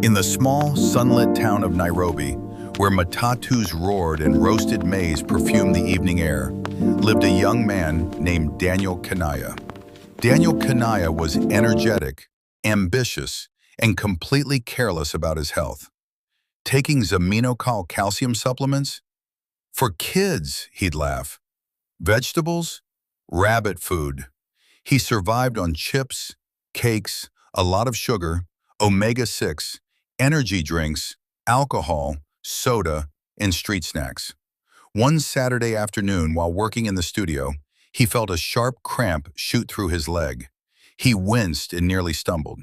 In the small, sunlit town of Nairobi, where matatus roared and roasted maize perfumed the evening air, lived a young man named Daniel Kanaya. Daniel Kanaya was energetic, ambitious, and completely careless about his health. Taking Zaminocal calcium supplements? For kids, he'd laugh. Vegetables? Rabbit food. He survived on chips, cakes, a lot of sugar, omega-6, energy drinks, alcohol, soda, and street snacks. One Saturday afternoon, while working in the studio, he felt a sharp cramp shoot through his leg. He winced and nearly stumbled.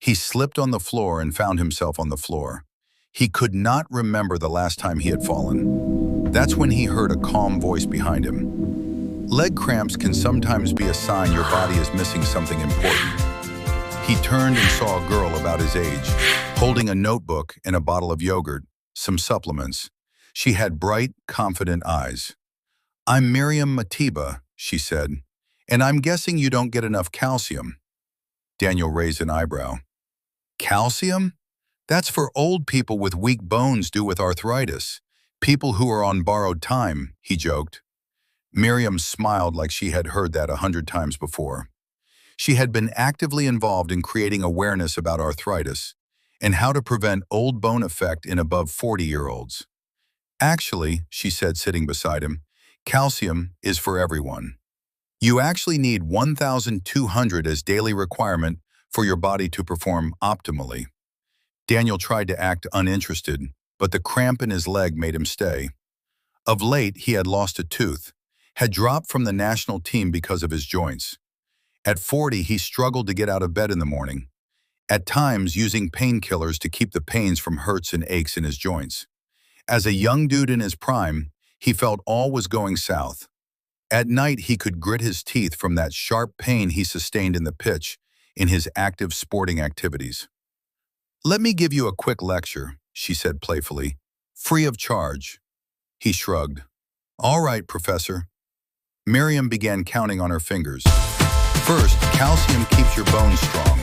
He slipped on the floor and found himself on the floor. He could not remember the last time he had fallen. That's when he heard a calm voice behind him. Leg cramps can sometimes be a sign your body is missing something important. He turned and saw a girl about his age, holding a notebook and a bottle of yogurt, some supplements. She had bright, confident eyes. "I'm Miriam Matiba," she said, "and I'm guessing you don't get enough calcium." Daniel raised an eyebrow. "Calcium? That's for old people with weak bones due with arthritis. People who are on borrowed time," he joked. Miriam smiled like she had heard that 100 times before. She had been actively involved in creating awareness about arthritis and how to prevent old bone effect in above 40-year-olds. "Actually," she said, sitting beside him, "calcium is for everyone. You actually need 1,200 as daily requirement for your body to perform optimally." Daniel tried to act uninterested, but the cramp in his leg made him stay. Of late, he had lost a tooth, had dropped from the national team because of his joints. At 40, he struggled to get out of bed in the morning, at times using painkillers to keep the pains from hurts and aches in his joints. As a young dude in his prime, he felt all was going south. At night, he could grit his teeth from that sharp pain he sustained in the pitch in his active sporting activities. "Let me give you a quick lecture," she said playfully, "free of charge." He shrugged. "All right, Professor." Miriam began counting on her fingers. "First, calcium keeps your bones strong.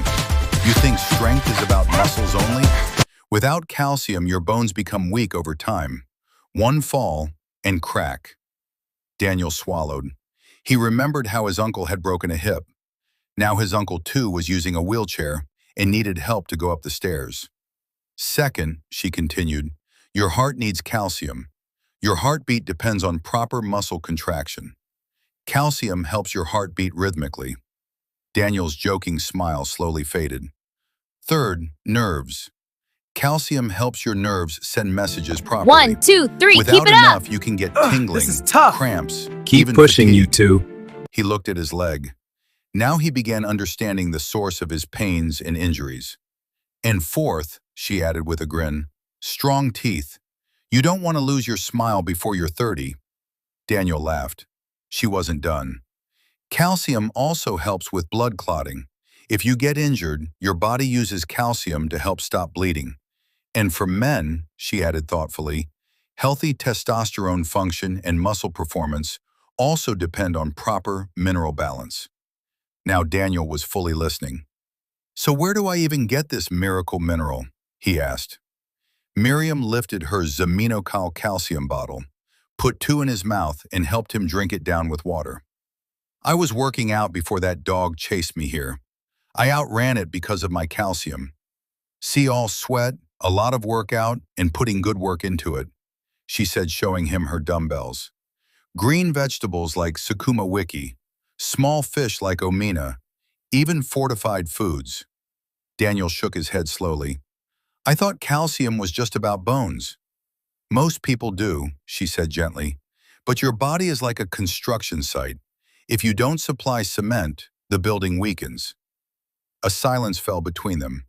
You think strength is about muscles only? Without calcium, your bones become weak over time. One fall and crack." Daniel swallowed. He remembered how his uncle had broken a hip. Now his uncle too was using a wheelchair and needed help to go up the stairs. "Second," she continued, "your heart needs calcium. Your heartbeat depends on proper muscle contraction. Calcium helps your heart beat rhythmically." Daniel's joking smile slowly faded. "Third, nerves. Calcium helps your nerves send messages properly. 1, 2, 3, Without keep it enough, up! you can get tingling, This is tough. cramps, Keep even pushing, fatigue. you two. He looked at his leg. Now he began understanding the source of his pains and injuries. "And fourth," she added with a grin, "strong teeth. You don't want to lose your smile before you're 30. Daniel laughed. She wasn't done. "Calcium also helps with blood clotting. If you get injured, your body uses calcium to help stop bleeding. And for men," she added thoughtfully, "healthy testosterone function and muscle performance also depend on proper mineral balance." Now Daniel was fully listening. "So where do I even get this miracle mineral?" he asked. Miriam lifted her Zaminocal calcium bottle, put 2 in his mouth, and helped him drink it down with water. "I was working out before that dog chased me here. I outran it because of my calcium. See all sweat, a lot of workout, and putting good work into it," she said, showing him her dumbbells. "Green vegetables like sukuma wiki, small fish like omena, even fortified foods." Daniel shook his head slowly. "I thought calcium was just about bones." "Most people do," she said gently, "but your body is like a construction site. If you don't supply cement, the building weakens." A silence fell between them.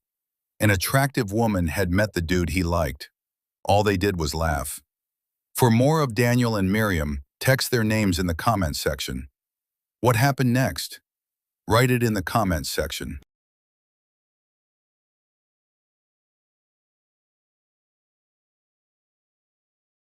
An attractive woman had met the dude he liked. All they did was laugh. For more of Daniel and Miriam, text their names in the comments section. What happened next? Write it in the comments section.